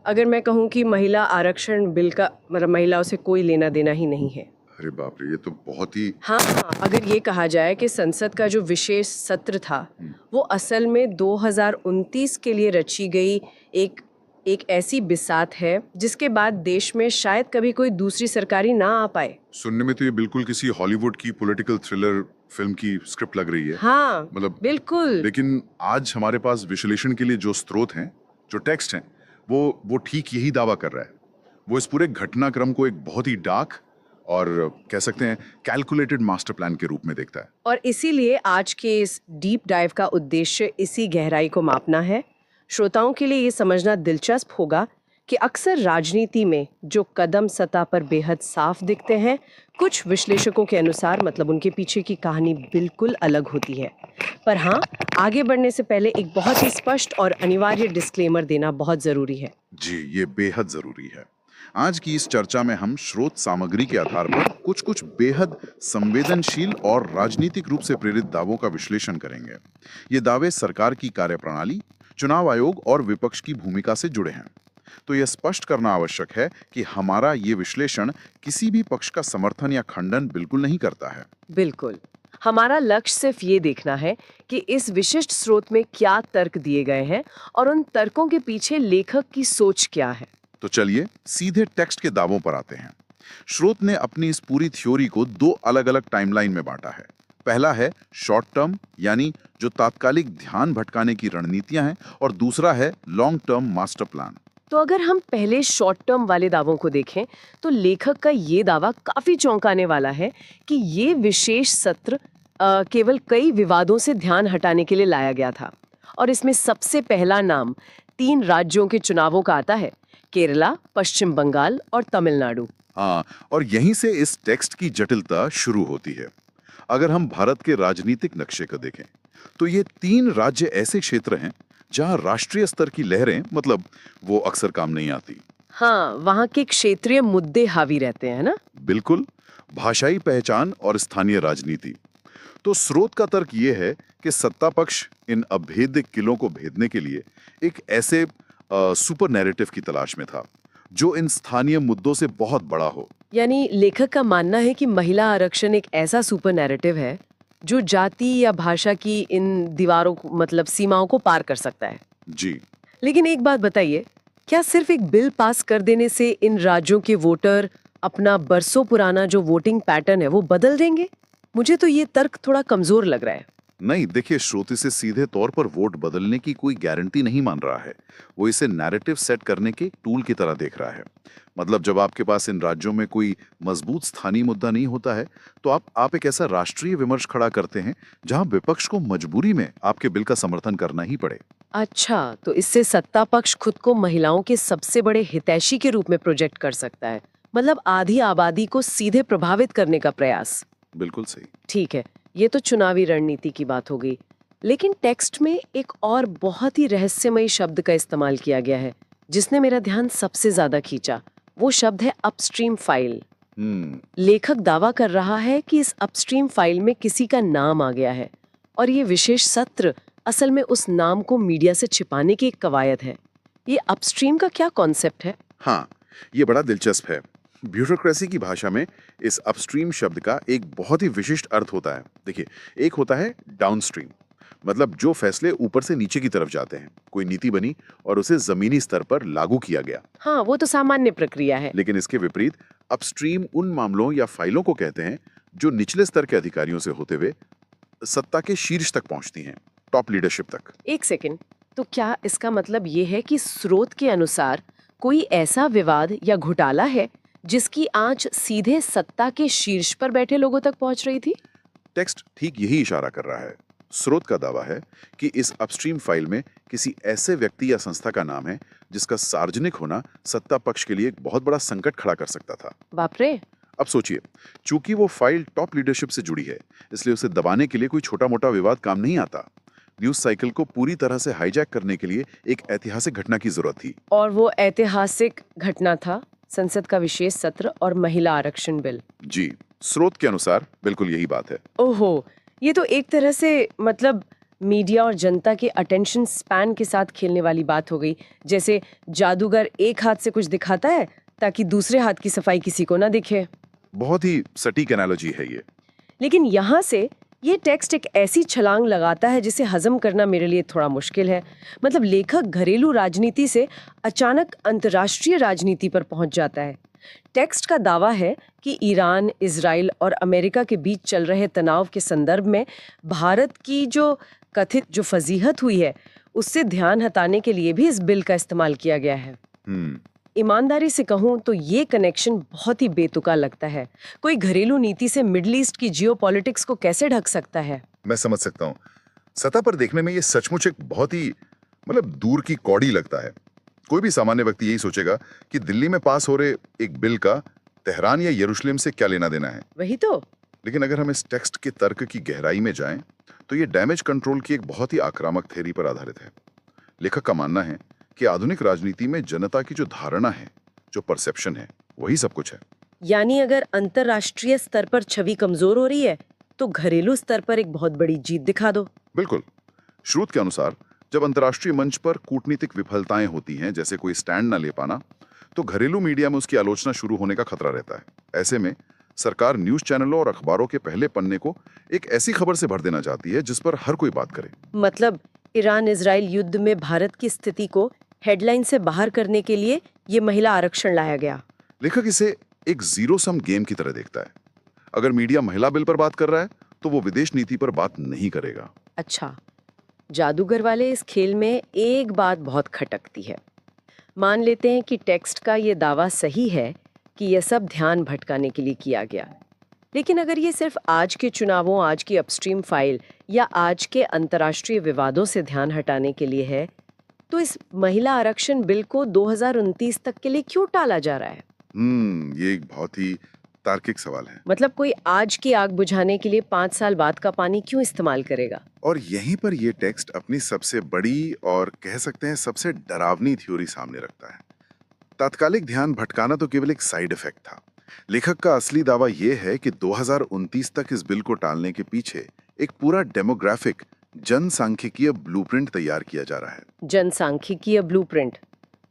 अगर मैं कहूँ कि महिला आरक्षण बिल का मतलब महिलाओं से कोई लेना देना ही नहीं है। अरे बाप रे, ये तो बहुत ही। हाँ, अगर ये कहा जाए कि संसद का जो विशेष सत्र था, वो असल में 2029 के लिए रची गई एक एक ऐसी बिसात है, जिसके बाद देश में शायद कभी कोई दूसरी सरकारी ना आ पाए। सुनने में तो ये बिल्कुल किसी हॉलीवुड की पॉलिटिकल थ्रिलर फिल्म की स्क्रिप्ट लग रही है। हाँ, मतलब बिल्कुल। लेकिन आज हमारे पास विश्लेषण के लिए जो स्रोत हैं, जो टेक्स्ट हैं, वो ठीक यही दावा कर रहा है। वो इस पूरे घटनाक्रम को एक बहुत ही डार्क और कह सकते हैं कैलकुलेटेड मास्टर प्लान के रूप में देखता है। और इसीलिए आज के इस डीप डाइव का उद्देश्य इसी गहराई को मापना है। श्रोताओं के लिए ये समझना दिलचस्प होगा कि अक्सर राजनीति में जो कदम सतह पर बेहद साफ दिखते हैं, कुछ विश्लेषकों के अनुसार मतलब उनके पीछे की कहानी बिल्कुल अलग होती है। पर हाँ, आगे बढ़ने से पहले एक बहुत ही स्पष्ट और अनिवार्य डिस्क्लेमर देना बहुत जरूरी है। जी, ये बेहद जरूरी है। आज की इस चर्चा में हम स्रोत सामग्री के आधार पर कुछ कुछ बेहद संवेदनशील और राजनीतिक रूप से प्रेरित दावों का विश्लेषण करेंगे। ये दावे सरकार की कार्यप्रणाली, चुनाव आयोग और विपक्ष की भूमिका से जुड़े हैं। तो यह स्पष्ट करना आवश्यक है कि हमारा ये विश्लेषण किसी भी पक्ष का समर्थन या खंडन बिल्कुल नहीं करता है। बिल्कुल। हमारा लक्ष्य सिर्फ ये देखना है कि इस विशिष्ट स्रोत में क्या तर्क दिए गए हैं और उन तर्कों के पीछे लेखक की सोच क्या है। तो चलिए सीधे टेक्स्ट के दावों पर आते हैं। स्रोत ने अपनी इस पूरी थ्योरी को दो अलग अलग टाइमलाइन में बांटा है। पहला है शॉर्ट टर्म, यानी जो तात्कालिक ध्यान भटकाने की रणनीतियां हैं, और दूसरा है लॉन्ग टर्म मास्टर प्लान। तो अगर हम पहले शॉर्ट टर्म वाले दावों को देखें, तो लेखक का ये दावा काफी चौंकाने वाला है कि ये विशेष सत्र केवल कई विवादों से ध्यान हटाने के लिए लाया गया था। और इसमें सबसे पहला नाम 3 राज्यों के चुनावों का आता है, केरला, पश्चिम बंगाल और तमिलनाडु। हाँ, और यहीं से इस टेक्स्ट की जटिलता शुरू होती है। अगर हम भारत के राजनीतिक नक्शे को देखें, तो ये 3 राज्य ऐसे क्षेत्र हैं जहां राष्ट्रीय स्तर की लहरें मतलब वो अक्सर काम नहीं आती। हाँ, वहाँ के क्षेत्रीय मुद्दे हावी रहते हैं ना। बिल्कुल, भाषाई पहचान और स्थानीय राजनीति। तो स्रोत का तर्क ये है कि सत्ता पक्ष इन अभेद्य किलों को भेदने के लिए एक ऐसे सुपर नैरेटिव की तलाश में था जो इन स्थानीय मुद्दों से बहुत बड़ा हो। यानी लेखक का मानना है कि महिला आरक्षण एक ऐसा सुपर नैरेटिव है जो जाति या भाषा की इन दीवारों को मतलब सीमाओं को पार कर सकता है। जी, लेकिन एक बात बताइए, क्या सिर्फ एक बिल पास कर देने से इन राज्यों के वोटर अपना बरसों पुराना जो वोटिंग पैटर्न है वो बदल देंगे? मुझे तो ये तर्क थोड़ा कमजोर लग रहा है। नहीं, देखिए, स्रोत इसे सीधे तौर पर वोट बदलने की कोई गारंटी नहीं मान रहा है। वो इसे नैरेटिव सेट करने के टूल की तरह देख रहा है। मतलब जब आपके पास इन राज्यों में कोई मजबूत स्थानीय मुद्दा नहीं होता है, तो आप एक ऐसा राष्ट्रीय विमर्श खड़ा करते हैं जहां विपक्ष को मजबूरी में आपके बिल का समर्थन करना ही पड़े। अच्छा, तो इससे सत्ता पक्ष खुद को महिलाओं के सबसे बड़े हितैषी के रूप में प्रोजेक्ट कर सकता है। मतलब आधी आबादी को सीधे प्रभावित करने का प्रयास। बिल्कुल सही। ठीक है, ये तो चुनावी रणनीति की बात हो गई। लेकिन टेक्स्ट में एक और बहुत ही रहस्यमयी शब्द का इस्तेमाल किया गया है, जिसने मेरा ध्यान सबसे ज्यादा खींचा। वो शब्द है अपस्ट्रीम फाइल। लेखक दावा कर रहा है कि इस अपस्ट्रीम फाइल में किसी का नाम आ गया है और ये विशेष सत्र असल में उस नाम को मीडिया से छिपाने की एक कवायद है। ये अपस्ट्रीम का क्या कॉन्सेप्ट है? हाँ, ये बड़ा दिलचस्प है। ब्यूरोक्रेसी की भाषा में इस अपस्ट्रीम शब्द का एक बहुत ही विशिष्ट अर्थ होता है। देखिए, एक होता है डाउनस्ट्रीम, मतलब जो फैसले ऊपर से नीचे की तरफ जाते हैं। कोई नीति बनी और उसे जमीनी स्तर पर लागू किया गया। हाँ, वो तो सामान्य प्रक्रिया है। लेकिन इसके विपरीत अपस्ट्रीम उन मामलों या फाइलों को कहते हैं जो निचले स्तर के अधिकारियों से होते हुए सत्ता के शीर्ष तक पहुंचती हैं, टॉप लीडरशिप तक। एक सेकंड, तो क्या इसका मतलब ये है कि स्रोत के अनुसार कोई ऐसा विवाद या घोटाला है जिसकी आंच सीधे सत्ता के शीर्ष पर बैठे लोगों तक पहुंच रही थी? टेक्स्ट ठीक यही इशारा कर रहा है। स्रोत का दावा है कि इस अपस्ट्रीम फाइल में किसी ऐसे व्यक्ति या संस्था का नाम है जिसका सार्वजनिक होना सत्ता पक्ष के लिए एक बहुत बड़ा संकट खड़ा कर सकता था। बाप रे। अब सोचिए, चूंकि वो फाइल टॉप लीडरशिप से जुड़ी है, इसलिए उसे दबाने के लिए कोई छोटा मोटा विवाद काम नहीं आता। न्यूज साइकिल को पूरी तरह से हाईजैक करने के लिए एक ऐतिहासिक घटना की जरूरत थी। और वो ऐतिहासिक घटना था संसद का विशेष सत्र और महिला आरक्षण बिल। जी, स्रोत के अनुसार बिल्कुल यही बात है। ओहो, ये तो एक तरह से मतलब मीडिया और जनता के अटेंशन स्पैन के साथ खेलने वाली बात हो गई। जैसे जादूगर एक हाथ से कुछ दिखाता है ताकि दूसरे हाथ की सफाई किसी को ना दिखे। बहुत ही सटीक एनालॉजी है ये। लेकिन यहाँ से ये टेक्स्ट एक ऐसी छलांग लगाता है जिसे हजम करना मेरे लिए थोड़ा मुश्किल है। मतलब लेखक घरेलू राजनीति से अचानक अंतर्राष्ट्रीय राजनीति पर पहुंच जाता है। टेक्स्ट का दावा है कि ईरान, इजराइल और अमेरिका के बीच चल रहे तनाव के संदर्भ में भारत की जो कथित फजीहत हुई है उससे ध्यान हटाने के लिए भी इस बिल का इस्तेमाल किया गया है। ईमानदारी से कहूं तो ये कनेक्शन बहुत ही बेतुका लगता है। कोई घरेलू नीति से मिडिल ईस्ट की जियोपॉलिटिक्स को कैसे ढक सकता है? मैं समझ सकता हूँ। सतह पर देखने में ये सचमुच एक बहुत ही दूर की कौड़ी लगता है। कोई भी सामान्य व्यक्ति यही सोचेगा कि दिल्ली में पास हो रहे एक बिल का तेहरान या यरूशलेम से क्या लेना देना है। वही तो। लेकिन अगर हम इस टेक्स्ट के तर्क की गहराई में जाएं, तो ये डैमेज कंट्रोल की एक बहुत ही आक्रामक थ्योरी पर आधारित है। लेखक का मानना है कि आधुनिक राजनीति में जनता की जो धारणा है, जो परसेप्शन है, वही सब कुछ है। यानी अगर अंतरराष्ट्रीय स्तर पर छवि कमजोर हो रही है तो घरेलू स्तर पर एक बहुत बड़ी जीत दिखा दो। बिल्कुल। श्रोत के अनुसार जब अंतर्राष्ट्रीय मंच पर कूटनीतिक विफलताएं होती हैं, जैसे कोई स्टैंड न ले पाना, तो घरेलू मीडिया में उसकी आलोचना शुरू होने का खतरा रहता है। ऐसे में सरकार न्यूज चैनलों और अखबारों के पहले पन्ने को एक ऐसी खबर से भर देना चाहती है जिस पर हर कोई बात करे। मतलब ईरान इजराइल युद्ध में भारत की स्थिति को हेडलाइन से बाहर करने के लिए ये महिला आरक्षण लाया गया। लेखक इसे एक जीरो सम गेम की तरह देखता है। अगर मीडिया महिला बिल पर बात कर रहा है तो वो विदेश नीति पर बात नहीं करेगा। अच्छा, जादूगर वाले इस खेल में एक बात बहुत खटकती है। मान लेते हैं कि टेक्स्ट का ये दावा सही है कि यह सब ध्यान भटकाने के लिए किया गया, लेकिन अगर ये सिर्फ आज के चुनावों, आज की अपस्ट्रीम फाइल या आज के अंतर्राष्ट्रीय विवादों से ध्यान हटाने के लिए है, तो इस महिला आरक्षण बिल को 2029 तक के लिए क्यों टाला जा रहा है? ये एक बहुत ही तार्किक सवाल है। मतलब कोई आज की आग बुझाने के लिए 5 साल बाद का पानी क्यों इस्तेमाल करेगा? और यहीं पर ये टेक्स्ट अपनी सबसे बड़ी और कह सकते हैं सबसे डरावनी थ्योरी सामने रखता है। तात्कालिक ध्यान भटकाना तो केवल एक साइड इफेक्ट था। लेखक का असली दावा यह है कि 2029 तक इस बिल को टालने के पीछे एक पूरा डेमोग्राफिक जनसांख्यिकीय ब्लूप्रिंट तैयार किया जा रहा है। जनसांख्यिकीय ब्लूप्रिंट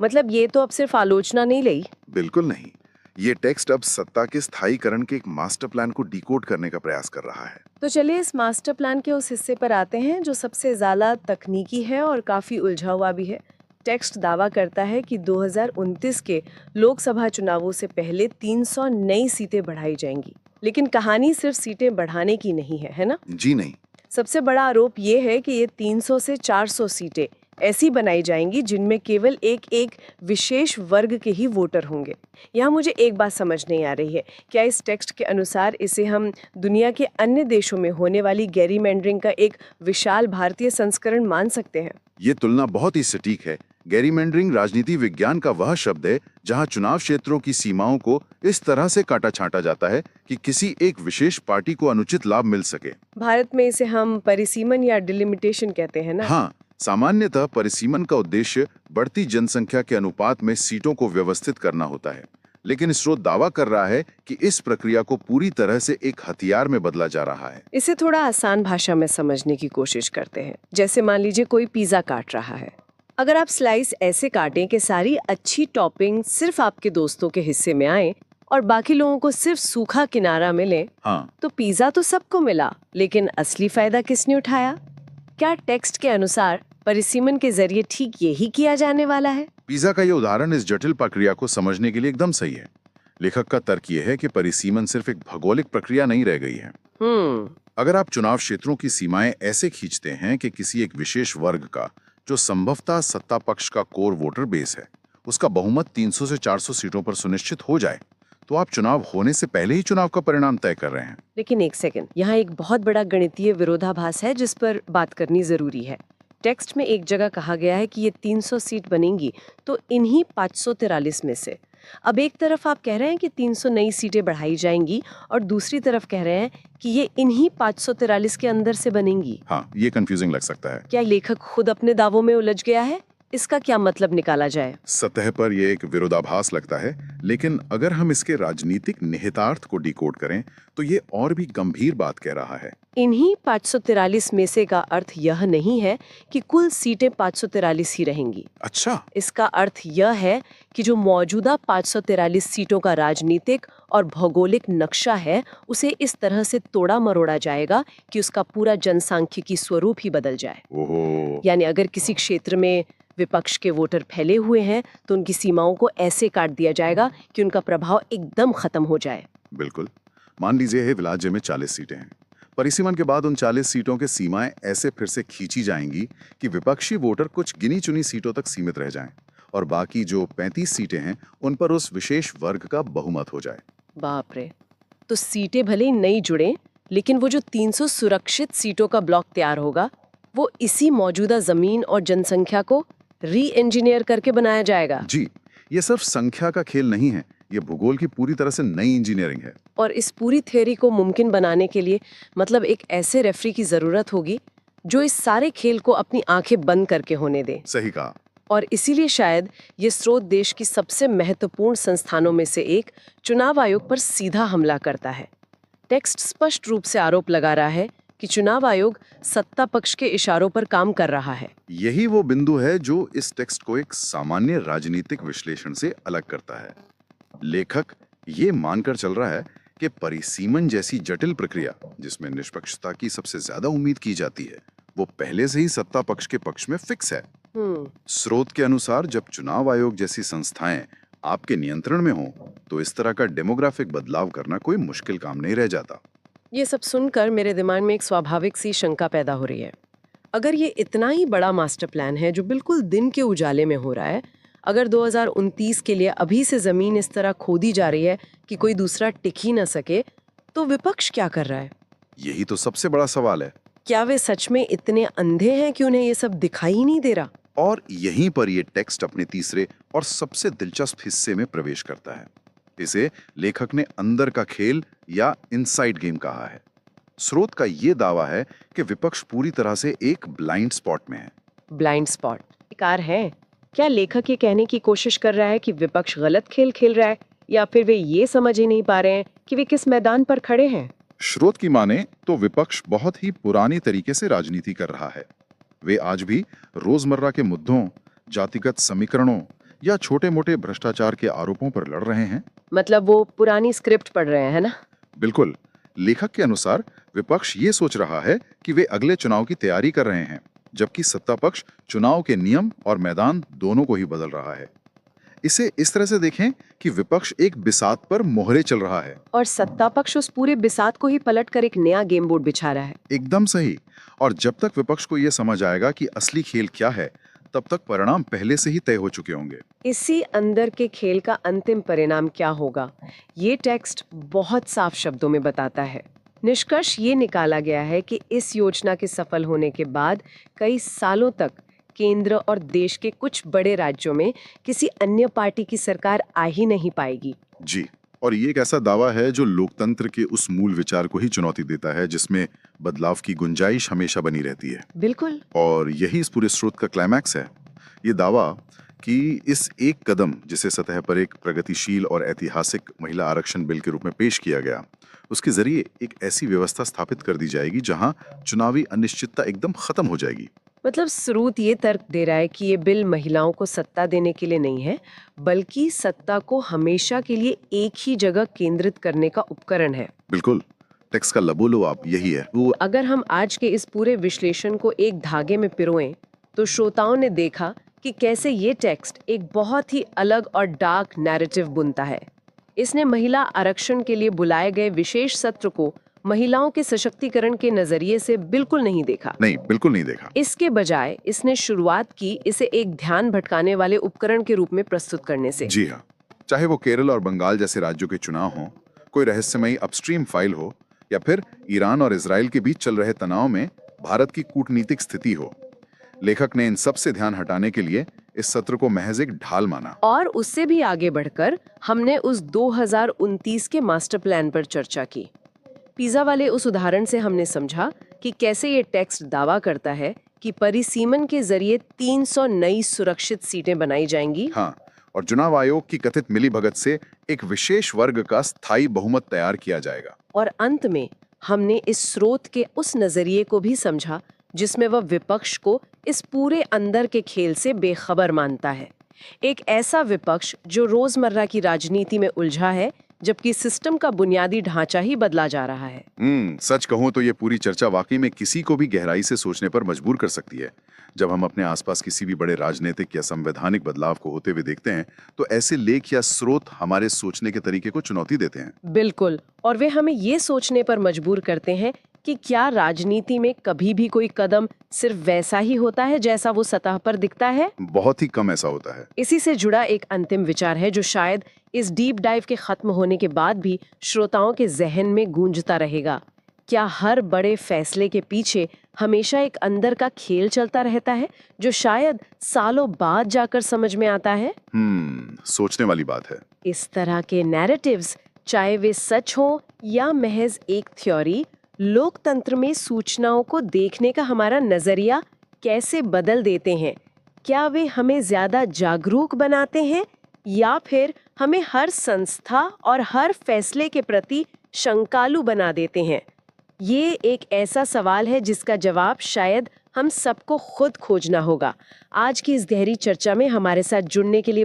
मतलब ये तो अब सिर्फ आलोचना नहीं रही। बिल्कुल नहीं। ये टेक्स्ट अब सत्ता के स्थायीकरण के एक मास्टर प्लान को डिकोड करने का प्रयास कर रहा है। तो चलिए इस मास्टर प्लान के उस हिस्से पर आते हैं जो सबसे ज्यादा तकनीकी है और काफी उलझा हुआ भी है। टेक्स्ट दावा करता है कि 2029 के लोकसभा चुनावों से पहले 300 नई सीटें बढ़ाई जाएंगी। लेकिन कहानी सिर्फ सीटें बढ़ाने की नहीं है ना? जी नहीं। सबसे बड़ा आरोप ये है कि ये 300 से 400 सीटें ऐसी बनाई जाएंगी जिनमें केवल एक विशेष वर्ग के ही वोटर होंगे। यहाँ मुझे एक बात समझ नहीं आ रही है, क्या इस टेक्स्ट के अनुसार इसे हम दुनिया के अन्य देशों में होने वाली गैरीमैंडरिंग का एक विशाल भारतीय संस्करण मान सकते हैं? ये तुलना बहुत ही सटीक है। गैरीमैंडरिंग राजनीति विज्ञान का वह शब्द है जहां चुनाव क्षेत्रों की सीमाओं को इस तरह से काटा छांटा जाता है कि किसी एक विशेष पार्टी को अनुचित लाभ मिल सके। भारत में इसे हम परिसीमन या डिलिमिटेशन कहते हैं ना? हाँ, सामान्यतः परिसीमन का उद्देश्य बढ़ती जनसंख्या के अनुपात में सीटों को व्यवस्थित करना होता है। लेकिन स्रोत दावा कर रहा है कि इस प्रक्रिया को पूरी तरह से एक हथियार में बदला जा रहा है। इसे थोड़ा आसान भाषा में समझने की कोशिश करते हैं। जैसे मान लीजिए कोई पिज्जा काट रहा है। अगर आप स्लाइस ऐसे काटें कि सारी अच्छी टॉपिंग सिर्फ आपके दोस्तों के हिस्से में आए और बाकी लोगों को सिर्फ सूखा किनारा मिले, तो पिज्जा तो सबको मिला, लेकिन असली फायदा किसने उठाया? क्या टेक्स्ट के अनुसार परिसीमन के जरिए ठीक यही किया जाने वाला है? पिज्जा का ये उदाहरण इस जटिल प्रक्रिया को समझने के लिए एकदम सही है। लेखक का तर्क ये है कि परिसीमन सिर्फ एक भौगोलिक प्रक्रिया नहीं रह गई है। अगर आप चुनाव क्षेत्रों की सीमाएं ऐसे खींचते हैं कि किसी एक विशेष वर्ग का, जो संभवतः सत्ता पक्ष का कोर वोटर बेस है, उसका बहुमत 300 से 400 सीटों पर सुनिश्चित हो जाए, तो आप चुनाव होने से पहले ही चुनाव का परिणाम तय कर रहे हैं। लेकिन एक सेकंड, यहाँ एक बहुत बड़ा गणितीय विरोधाभास है जिस पर बात करनी जरूरी है। टेक्स्ट में एक जगह कहा गया है कि ये 300 सीट बनेंगी तो इन्हीं 543 में से। अब एक तरफ आप कह रहे हैं कि 300 नई सीटें बढ़ाई जाएंगी और दूसरी तरफ कह रहे हैं कि ये इन्हीं 543 के अंदर से बनेंगी। हाँ, ये कंफ्यूजिंग लग सकता है। क्या लेखक खुद अपने दावों में उलझ गया है? इसका क्या मतलब निकाला जाए? सतह पर यह एक विरोधाभास लगता है, लेकिन अगर हम इसके राजनीतिक निहितार्थ को डिकोड करें तो ये और भी गंभीर बात कह रहा है। इन्हीं 543 में से का अर्थ यह नहीं है कि कुल सीटें 543 ही रहेंगी। अच्छा, इसका अर्थ यह है कि जो मौजूदा 543 सीटों का राजनीतिक और भौगोलिक नक्शा है, उसे इस तरह से तोड़ा मरोड़ा जाएगा कि उसका पूरा जनसांख्यिकी स्वरूप ही बदल जाए। ओहो, यानी अगर किसी क्षेत्र में विपक्ष के वोटर फैले हुए हैं, तो उनकी सीमाओं को ऐसे काट दिया जाएगा कि उनका प्रभाव एकदम खत्म हो जाए। बिल्कुल। मान लीजिए है विलाज्य में 40 सीटें हैं। परिसीमन के बाद उन 40 सीटों के सीमाएं ऐसे फिर से खींची जाएंगी कि विपक्षी वोटर कुछ गिनी चुनी सीटों तक सीमित रह जाएं और बाकी जो 35 सीटें हैं उन पर उस विशेष वर्ग का बहुमत हो जाए। बाप रे, तो सीटें भले ही नहीं जुड़े, लेकिन वो जो 300 सुरक्षित सीटों का ब्लॉक तैयार होगा, वो इसी मौजूदा जमीन और जनसंख्या को री इंजीनियर करके बनाया जाएगा। जी, ये सिर्फ संख्या का खेल नहीं है, ये भूगोल की पूरी तरह से नई इंजीनियरिंग है। और इस पूरी थ्योरी को मुमकिन बनाने के लिए मतलब एक ऐसे रेफरी की जरूरत होगी जो इस सारे खेल को अपनी आंखें बंद करके होने दे। सही कहा। और इसीलिए शायद ये स्रोत देश की सबसे महत्वपूर्ण संस्थानों में से एक चुनाव आयोग पर सीधा हमला करता है। टेक्स्ट स्पष्ट रूप से आरोप लगा रहा है कि चुनाव आयोग सत्ता पक्ष के इशारों पर काम कर रहा है। यही वो बिंदु है जो इस टेक्स्ट को एक सामान्य राजनीतिक विश्लेषण से अलग करता है। लेखक ये मानकर चल रहा है कि परिसीमन जैसी जटिल प्रक्रिया, जिसमें निष्पक्षता की सबसे ज्यादा उम्मीद की जाती है, वो पहले से ही सत्ता पक्ष के पक्ष में फिक्स है। स्रोत के अनुसार जब चुनाव आयोग जैसी संस्थाएं आपके नियंत्रण में हो, तो इस तरह का डेमोग्राफिक बदलाव करना कोई मुश्किल काम नहीं रह जाता। ये सब सुनकर मेरे दिमाग में एक स्वाभाविक सी शंका पैदा हो रही है। अगर ये इतना ही बड़ा मास्टर प्लान है जो बिल्कुल दिन के उजाले में हो रहा है, अगर 2029 के लिए अभी से जमीन इस तरह खोदी जा रही है कि कोई दूसरा टिक ही न सके, तो विपक्ष क्या कर रहा है? यही तो सबसे बड़ा सवाल है। क्या वे सच में इतने अंधे हैं कि उन्हें ये सब दिखाई ही नहीं दे रहा? और यहीं पर ये टेक्स्ट अपने तीसरे और सबसे दिलचस्प हिस्से में प्रवेश करता है। इसे लेखक ने अंदर का खेल या इनसाइड गेम कहा है। स्रोत का ये दावा है कि विपक्ष पूरी तरह से एक ब्लाइंड स्पॉट में है। ब्लाइंड स्पॉट बेकार है? क्या लेखक ये कहने की कोशिश कर रहा है कि विपक्ष गलत खेल खेल रहा है, या फिर वे ये समझ ही नहीं पा रहे हैं कि वे किस मैदान पर खड़े हैं? स्रोत की माने तो विपक्ष बहुत ही पुरानी तरीके से राजनीति कर रहा है। वे आज भी रोजमर्रा के मुद्दों, जातिगत समीकरणों या छोटे मोटे भ्रष्टाचार के आरोपों पर लड़ रहे हैं। मतलब वो पुरानी स्क्रिप्ट पढ़ रहे हैं, है ना? बिल्कुल। लेखक के अनुसार विपक्ष ये सोच रहा है कि वे अगले चुनाव की तैयारी कर रहे हैं, जबकि सत्ता पक्ष चुनाव के नियम और मैदान दोनों को ही बदल रहा है। इसे इस तरह से देखें कि विपक्ष एक बिसात पर मोहरे चल रहा है और सत्ता पक्ष उस पूरे बिसात को ही पलटकर एक नया गेम बोर्ड बिछा रहा है। एकदम सही। और जब तक विपक्ष को यह समझ आएगा कि असली खेल क्या है, तब तक परिणाम पहले से ही तय हो चुके होंगे। इसी अंदर के खेल का अंतिम परिणाम क्या होगा, ये टेक्स्ट बहुत साफ शब्दों में बताता है। निष्कर्ष ये निकाला गया है कि इस योजना के सफल होने के बाद कई सालों तक केंद्र और देश के कुछ बड़े राज्यों में किसी अन्य पार्टी की सरकार आ ही नहीं पाएगी। जी, और ये एक ऐसा दावा है जो लोकतंत्र के उस मूल विचार को ही चुनौती देता है, जिसमें बदलाव की गुंजाइश हमेशा बनी रहती है। बिल्कुल। और यही इस पूरे स्रोत का क्लाइमैक्स है। ये दावा कि इस एक कदम, जिसे सतह पर एक प्रगतिशील और ऐतिहासिक महिला आरक्षण बिल के रूप में पेश किया गया, उसके जरिए एक ऐसी व्यवस्था स्थापित कर दी जाएगी जहां चुनावी अनिश्चितता एकदम खत्म हो जाएगी। मतलब स्रोत ये तर्क दे रहा है कि ये बिल महिलाओं को सत्ता देने के लिए नहीं है, बल्कि सत्ता को हमेशा के लिए एक ही जगह केंद्रित करने का उपकरण है। बिल्कुल, टेक्स्ट का लबोलुआब यही है। वो अगर हम आज के इस पूरे विश्लेषण को एक धागे में पिरोएं, तो श्रोताओं ने देखा कि कैसे ये टेक्स्ट एक बहुत ही अलग और डार्क नैरेटिव बुनता है। इसने महिला आरक्षण के लिए बुलाए गए विशेष सत्र को महिलाओं के सशक्तिकरण के नजरिए से बिल्कुल नहीं देखा। नहीं, बिल्कुल नहीं देखा। इसके बजाय इसने शुरुआत की इसे एक ध्यान भटकाने वाले उपकरण के रूप में प्रस्तुत करने से। जी हाँ, चाहे वो केरल और बंगाल जैसे राज्यों के चुनाव हो, कोई रहस्यमयी अपस्ट्रीम फाइल हो, या फिर ईरान और इजराइल के बीच चल रहे तनाव में भारत की कूटनीतिक स्थिति हो, लेखक ने इन सब से ध्यान हटाने के लिए इस सत्र को महज एक ढाल माना। और उससे भी आगे बढ़कर हमने उस 2029 के मास्टर प्लान पर चर्चा की। पिज्जा वाले उस उदाहरण से हमने समझा कि कैसे ये टेक्स्ट दावा करता है कि परिसीमन के जरिए 300 नई सुरक्षित सीटें बनाई जाएंगी। हाँ, और चुनाव आयोग की कथित मिलीभगत से एक विशेष वर्ग का स्थायी बहुमत तैयार किया जाएगा। और अंत में हमने इस स्रोत के उस नजरिए को भी समझा जिसमें वह विपक्ष को इस पूरे अंदर के खेल से बेखबर मानता है। एक ऐसा विपक्ष जो रोजमर्रा की राजनीति में उलझा है, जबकि सिस्टम का बुनियादी ढांचा ही बदला जा रहा है। सच कहूं तो ये पूरी चर्चा वाकई में किसी को भी गहराई से सोचने पर मजबूर कर सकती है। जब हम अपने आसपास किसी भी बड़े राजनीतिक या संवैधानिक बदलाव को होते हुए देखते हैं, तो ऐसे लेख या स्रोत हमारे सोचने के तरीके को चुनौती देते हैं। बिल्कुल, और वे हमें ये सोचने पर मजबूर करते हैं कि क्या राजनीति में कभी भी कोई कदम सिर्फ वैसा ही होता है जैसा वो सतह पर दिखता है? बहुत ही कम ऐसा होता है। इसी से जुड़ा एक अंतिम विचार है जो शायद इस डीप डाइव के खत्म होने के बाद भी श्रोताओं के जहन में गूंजता रहेगा। क्या हर बड़े फैसले के पीछे हमेशा एक अंदर का खेल चलता रहता है जो शायद सालों बाद जाकर समझ में आता है? सोचने वाली बात है। इस तरह के नैरेटिव्स, चाहे वे सच हों या महज एक थ्योरी, लोकतंत्र में सूचनाओं को देखने का हमारा नजरिया कैसे बदल देते हैं? क्या वे हमें ज्यादा जागरूक बनाते हैं या फिर हमें हर संस्था और हर फैसले के प्रति शंकालु बना देते हैं? ये एक ऐसा सवाल है जिसका जवाब शायद हम सबको खुद खोजना होगा। आज की इस गहरी चर्चा में हमारे साथ जुड़ने के लिए